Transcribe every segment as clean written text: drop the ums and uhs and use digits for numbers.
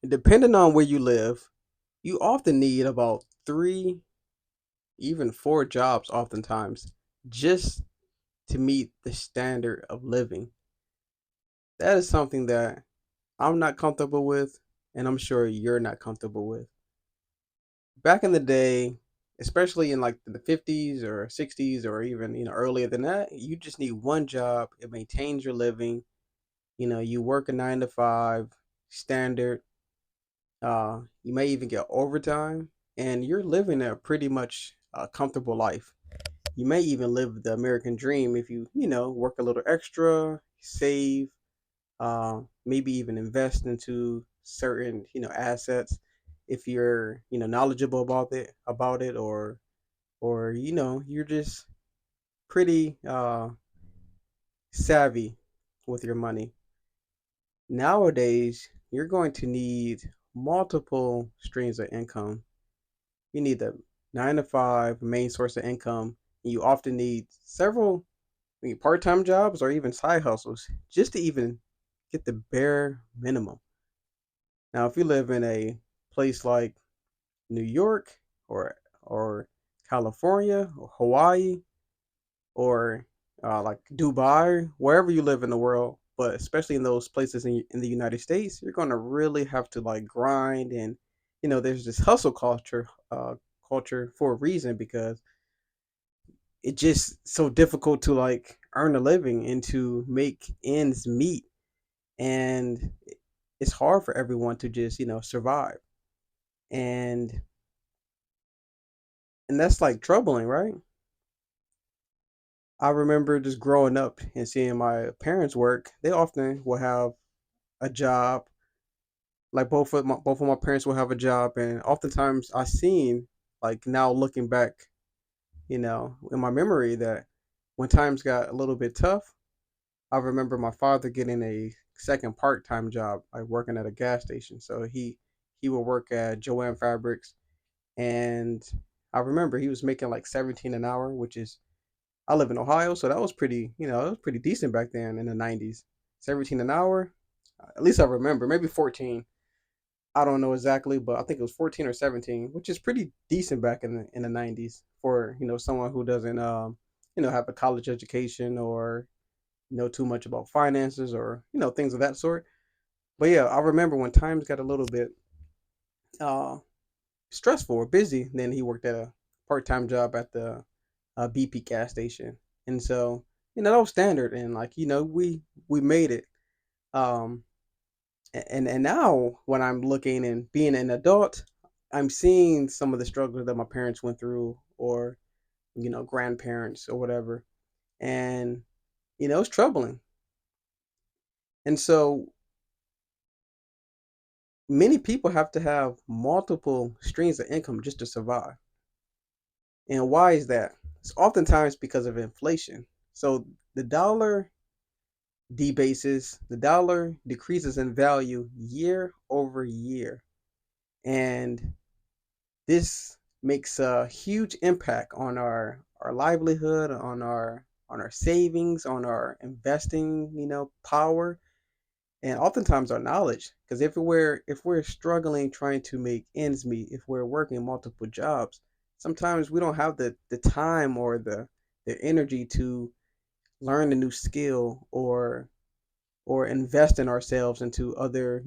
Depending on where you live, you often need about three, even four jobs, oftentimes, just to meet the standard of living. That is something that I'm not comfortable with, and I'm sure you're not comfortable with. Back in the day, especially in like the 50s or 60s or even, earlier than that, you just need one job. It maintains your living. You work a 9 to 5 standard. You may even get overtime, and you're living a pretty much comfortable life. You may even live the American dream if you work a little extra, save, maybe even invest into certain, assets if you're, knowledgeable about it, or you're just pretty savvy with your money. Nowadays, you're going to need multiple streams of income. You need the 9 to 5 main source of income, and you often need several part-time jobs or even side hustles just to even get the bare minimum. Now, if you live in a place like New York or California or Hawaii or like Dubai, wherever you live in the world, but especially in those places in the United States, you're going to really have to like grind, and there's this hustle culture for a reason, because it's just so difficult to like earn a living and to make ends meet, and it's hard for everyone to just survive, and that's like troubling, right? I remember just growing up and seeing my parents work. They often will have a job. Like both of my parents will have a job, and oftentimes I seen, like, now looking back, in my memory, that when times got a little bit tough, I remember my father getting a second part-time job, like working at a gas station. So he would work at Joanne Fabrics, and I remember he was making like 17 an hour, which is, I live in Ohio, so that was pretty, it was pretty decent back then in the 90s. 17 an hour, at least I remember, maybe 14. I don't know exactly, but I think it was 14 or 17, which is pretty decent back in the 90s for, someone who doesn't have a college education or know too much about finances or, things of that sort. But yeah, I remember when times got a little bit uh stressful or busy, then he worked at a part-time job at the BP gas station. And so, that was standard, and like, we made it. Um and now when I'm looking and being an adult, I'm seeing some of the struggles that my parents went through, or grandparents or whatever, and it's troubling. And so many people have to have multiple streams of income just to survive. And why is that? It's oftentimes because of inflation. So the dollar debases, the dollar decreases in value year over year. And this makes a huge impact on our livelihood, on our savings, on our investing, power, and oftentimes our knowledge. Because if we're struggling trying to make ends meet, if we're working multiple jobs, sometimes we don't have the time or the energy to learn a new skill, or invest in ourselves into other,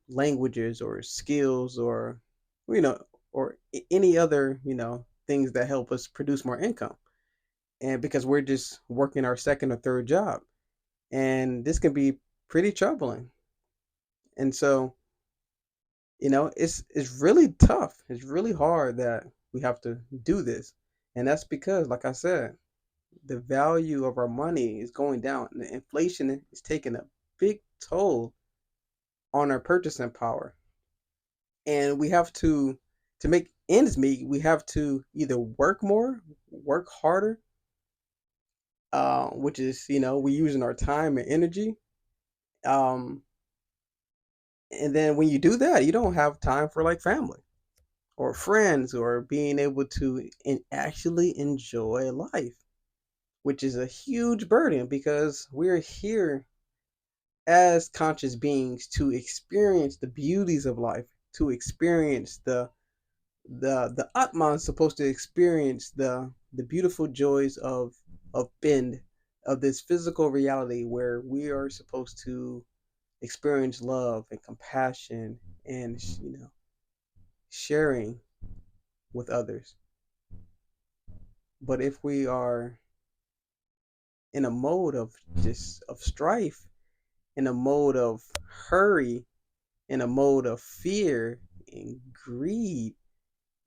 languages or skills, or you know or any other, things that help us produce more income, and because we're just working our second or third job, and this can be pretty troubling. And so, it's really tough, it's really hard that we have to do this, and that's because, like I said, the value of our money is going down, and the inflation is taking a big toll on our purchasing power, and we have to make ends meet. We have to either work more, work harder, which is, we using our time and energy, um, and then when you do that, you don't have time for like family or friends, or being able to actually enjoy life, which is a huge burden because we're here as conscious beings to experience the beauties of life, to experience the Atman is supposed to experience the beautiful joys of bend, of this physical reality where we are supposed to experience love and compassion and sharing with others. But if we are in a mode of just of strife, in a mode of hurry, in a mode of fear and greed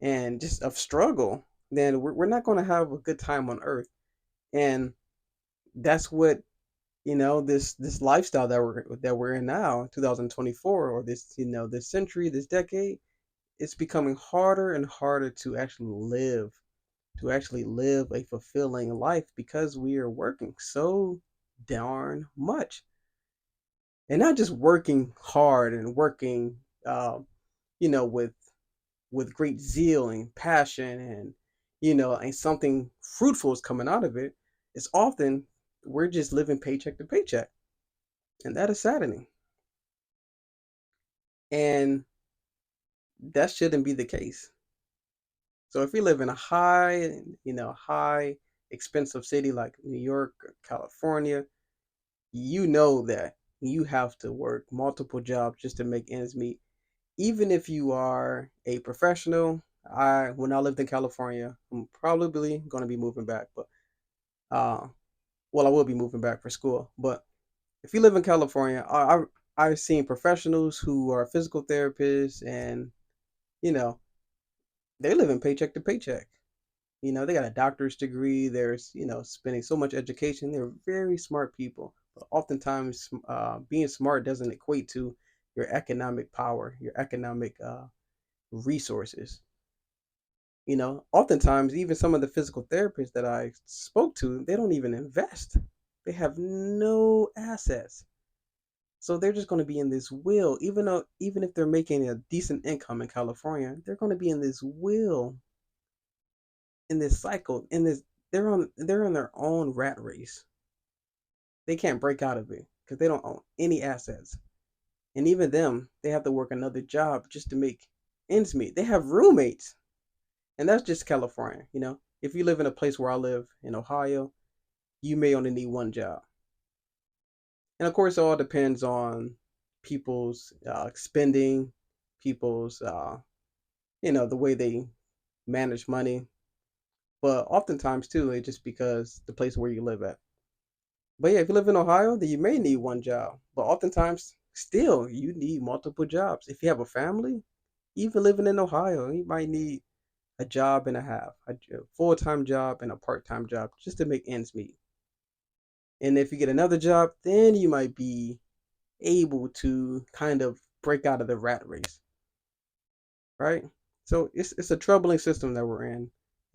and just of struggle, then we're not going to have a good time on earth. And that's what this lifestyle that we're in now, 2024, or this this century, this decade, it's becoming harder and harder to actually live a fulfilling life because we are working so darn much, and not just working hard and working with great zeal and passion, and something fruitful is coming out of it. It's often we're just living paycheck to paycheck, and that is saddening. And that shouldn't be the case. So if you live in a high expensive city like New York or California, you know that you have to work multiple jobs just to make ends meet. Even if you are a professional, when I lived in California, I'm probably going to be moving back, but uh, well, I will be moving back for school. But if you live in California, I've seen professionals who are physical therapists, and you know they live in paycheck to paycheck. They got a doctor's degree. There's spending so much education. They're very smart people. But oftentimes, being smart doesn't equate to your economic power, your economic resources. Oftentimes, even some of the physical therapists that I spoke to, they don't even invest. They have no assets. So they're just going to be in this will, even if they're making a decent income in California, they're going to be in this will, in this cycle, in this they're in their own rat race. They can't break out of it because they don't own any assets. And even them, they have to work another job just to make ends meet. They have roommates. And that's just California. If you live in a place where I live in Ohio, you may only need one job. And of course, it all depends on people's spending, people's, the way they manage money. But oftentimes, too, it's just because the place where you live at. But yeah, if you live in Ohio, then you may need one job. But oftentimes, still, you need multiple jobs. If you have a family, even living in Ohio, you might need a job and a half, a full-time job and a part-time job just to make ends meet. And if you get another job, then you might be able to kind of break out of the rat race, right? So it's a troubling system that we're in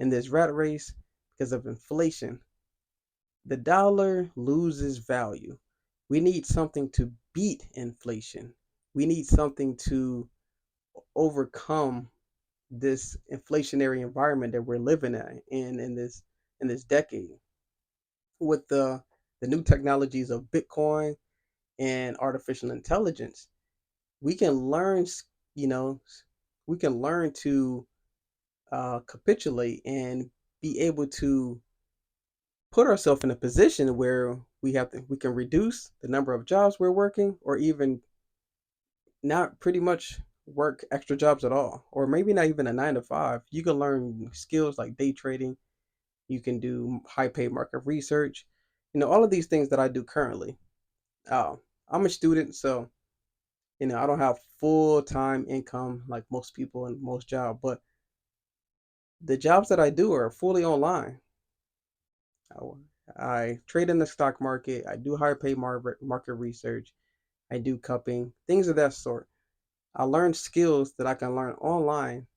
this rat race because of inflation. The dollar loses value. We need something to beat inflation. We need something to overcome this inflationary environment that we're living in this decade with the new technologies of Bitcoin and artificial intelligence. We can learn, you know, we can learn to capitulate and be able to put ourselves in a position where we can reduce the number of jobs we're working, or even not pretty much work extra jobs at all, or maybe not even a 9 to 5. You can learn skills like day trading. You can do high paid market research. All of these things that I do currently. uh, I'm a student, so I don't have full time income like most people in most jobs, but the jobs that I do are fully online. I trade in the stock market. I do higher paid market research. I do cupping, things of that sort. I learned skills that I can learn online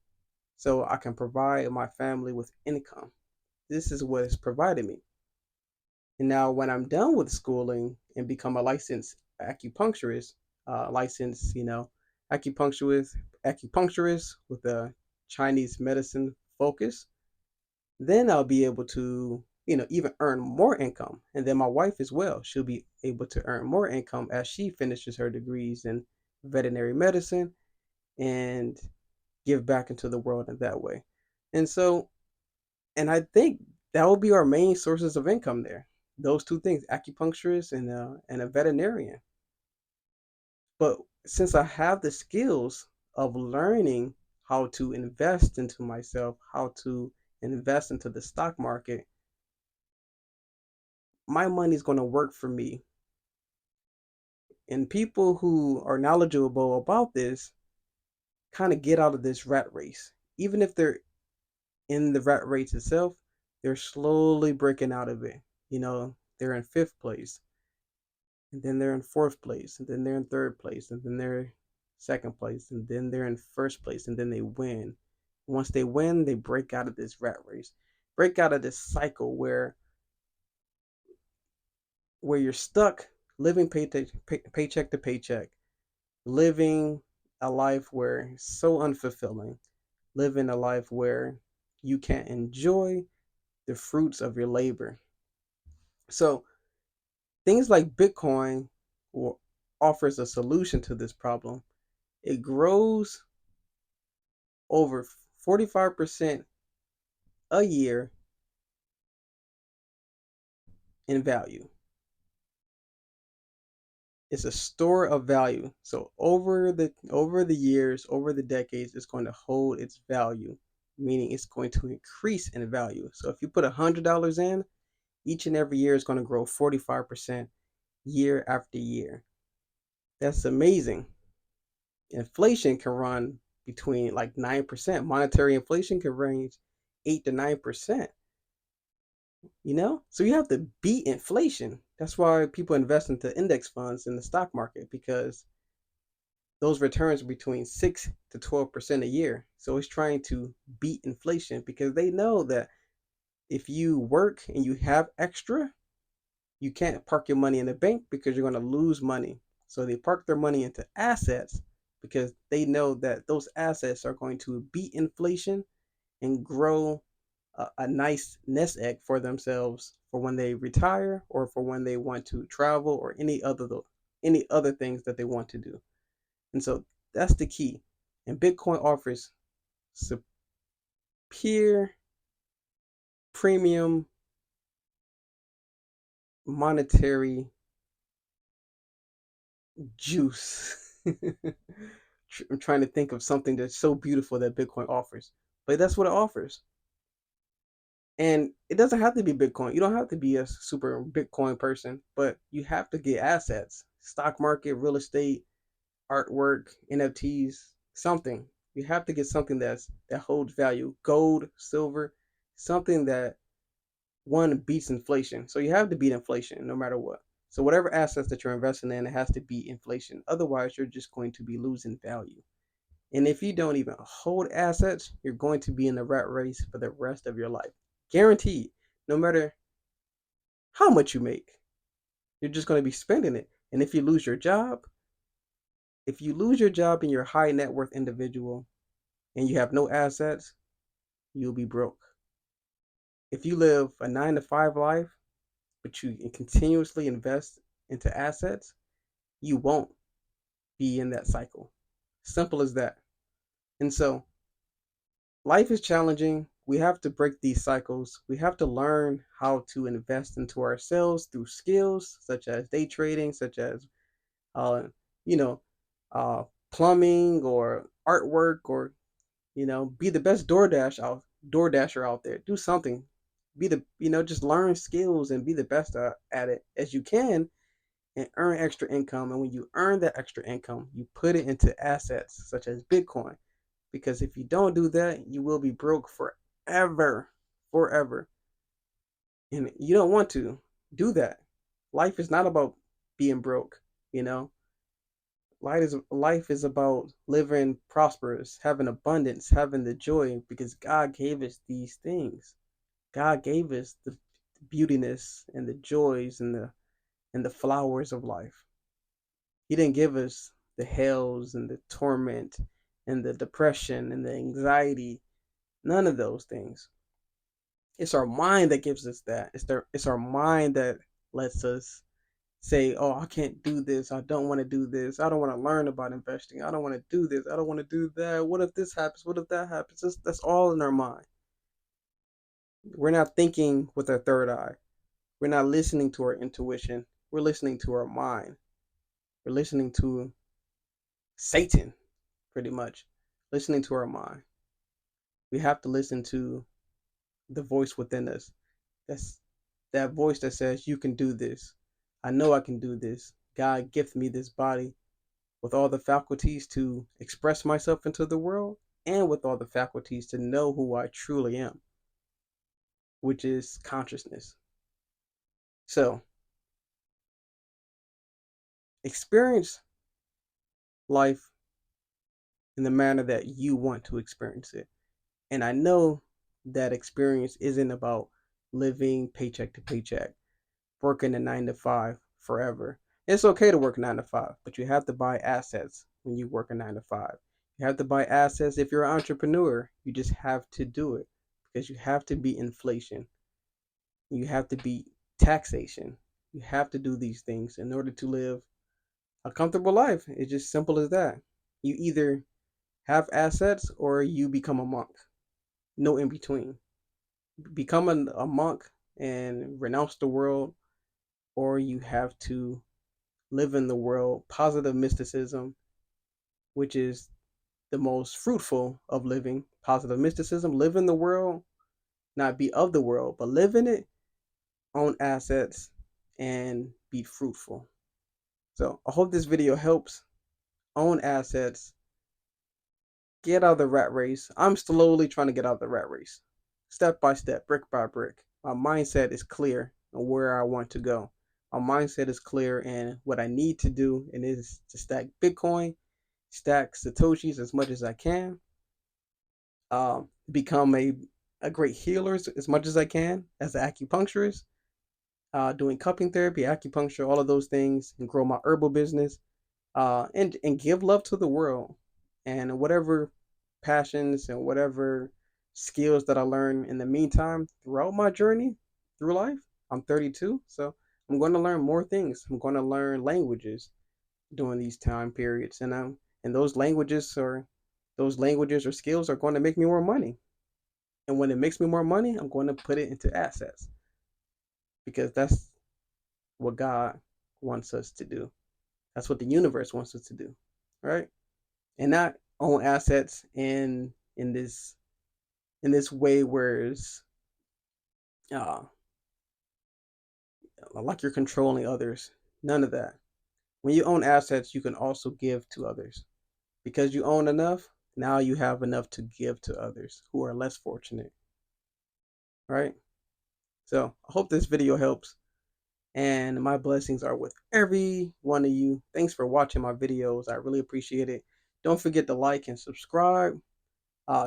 so I can provide my family with income. This is what has provided me. And now, when I'm done with schooling and become a licensed acupuncturist, licensed, acupuncturist with a Chinese medicine focus, then I'll be able to even earn more income. And then my wife as well, she'll be able to earn more income as she finishes her degrees in veterinary medicine and give back into the world in that way. And so, and I think that will be our main sources of income there. Those two things, acupuncturist and a veterinarian. But since I have the skills of learning how to invest into myself, how to invest into the stock market, my money is going to work for me. And people who are knowledgeable about this kind of get out of this rat race. Even if they're in the rat race itself, they're slowly breaking out of it. They're in fifth place, and then they're in fourth place, and then they're in third place, and then they're second place, and then they're in first place, and then they win. Once they win, they break out of this rat race, break out of this cycle where you're stuck living paycheck to paycheck, living a life where it's so unfulfilling, living a life where you can't enjoy the fruits of your labor. So things like Bitcoin offers a solution to this problem. It grows over 45% a year in value. It's a store of value. So over the years, over the decades, it's going to hold its value, meaning it's going to increase in value. So if you put $100 in, each and every year is going to grow 45% year after year. That's amazing. Inflation can run between like 9%. Monetary inflation can range 8 to 9%. So you have to beat inflation. That's why people invest into index funds in the stock market, because those returns are between 6 to 12% a year. So it's trying to beat inflation because they know that if you work and you have extra, you can't park your money in the bank because you're going to lose money. So they park their money into assets because they know that those assets are going to beat inflation and grow a nice nest egg for themselves for when they retire or for when they want to travel or any other things that they want to do. And so that's the key. And Bitcoin offers superior premium monetary juice. I'm trying to think of something that's so beautiful that Bitcoin offers, but that's what it offers. And it doesn't have to be Bitcoin. You don't have to be a super Bitcoin person, but you have to get assets, stock market, real estate, artwork, NFTs, something. You have to get something that holds value, gold, silver, something that one beats inflation. So you have to beat inflation no matter what. So whatever assets that you're investing in, it has to beat inflation. Otherwise, you're just going to be losing value. And if you don't even hold assets, you're going to be in the rat race for the rest of your life. Guaranteed. No matter how much you make, you're just going to be spending it. And if you lose your job and you're a high net worth individual and you have no assets, you'll be broke. If you live a 9 to 5 life, but you continuously invest into assets, you won't be in that cycle. Simple as that. And so life is challenging. We have to break these cycles. We have to learn how to invest into ourselves through skills such as day trading, such as uh, you know, uh, plumbing or artwork, or be the best DoorDasher out there. Do something. Be the just learn skills and be the best at it as you can, and earn extra income. And when you earn that extra income, you put it into assets such as Bitcoin. Because if you don't do that, you will be broke forever, forever. And you don't want to do that. Life is not about being broke, you know. Life is about living prosperous, having abundance, having the joy, because God gave us these things. God gave us the beautiness and the joys and the flowers of life. He didn't give us the hells and the torment and the depression and the anxiety. None of those things. It's our mind that gives us that. It's our mind that lets us say, "Oh, I can't do this. I don't want to do this. I don't want to learn about investing. I don't want to do this. I don't want to do that. What if this happens? What if that happens?" That's all in our mind. We're not thinking with our third eye. We're not listening to our intuition. We're listening to our mind. We're listening to Satan, pretty much. Listening to our mind. We have to listen to the voice within us. That's that voice that says, "You can do this. I know I can do this. God gifted me this body with all the faculties to express myself into the world and with all the faculties to know who I truly am, which is consciousness." So, experience life in the manner that you want to experience it. And I know that experience isn't about living paycheck to paycheck, working a 9 to 5 forever. It's okay to work 9 to 5, but you have to buy assets when you work a 9 to 5. You have to buy assets if you're an entrepreneur. You just have to do it because you have to beat inflation. You have to beat taxation. You have to do these things in order to live a comfortable life. It's just simple as that. You either have assets or you become a monk. No in between. Become a monk and renounce the world, or you have to live in the world, positive mysticism, which is the most fruitful of living. Positive mysticism, live in the world, not be of the world, but live in it, own assets, and be fruitful. So I hope this video helps. Own assets, get out of the rat race. I'm slowly trying to get out of the rat race, step by step, brick by brick. My mindset is clear on where I want to go. My mindset is clear and what I need to do, and it is to stack Bitcoin, stack Satoshis as much as I can, become a great healer as much as I can as an acupuncturist, doing cupping therapy, acupuncture, all of those things, and grow my herbal business, and give love to the world, and whatever passions and whatever skills that I learn in the meantime throughout my journey through life. I'm 32, so I'm going to learn more things. I'm going to learn languages during these time periods, and those languages or skills are going to make me more money. And when it makes me more money, I'm going to put it into assets because that's what God wants us to do. That's what the universe wants us to do, right? And not own assets in this way where it's uh, like you're controlling others. None of that. When you own assets, you can also give to others because you own enough. Now you have enough to give to others who are less fortunate, right? So I hope this video helps. And my blessings are with every one of you. Thanks for watching my videos. I really appreciate it. Don't forget to like and subscribe.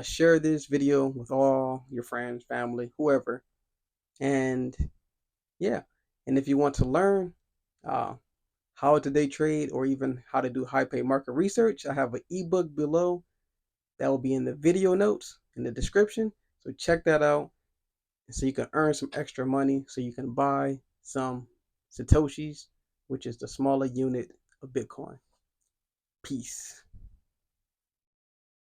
Share this video with all your friends, family, whoever. And yeah, and if you want to learn uh, how to day trade or even how to do high pay market research, I have an ebook below that will be in the video notes in the description. So check that out so you can earn some extra money so you can buy some Satoshis, which is the smaller unit of Bitcoin. Peace.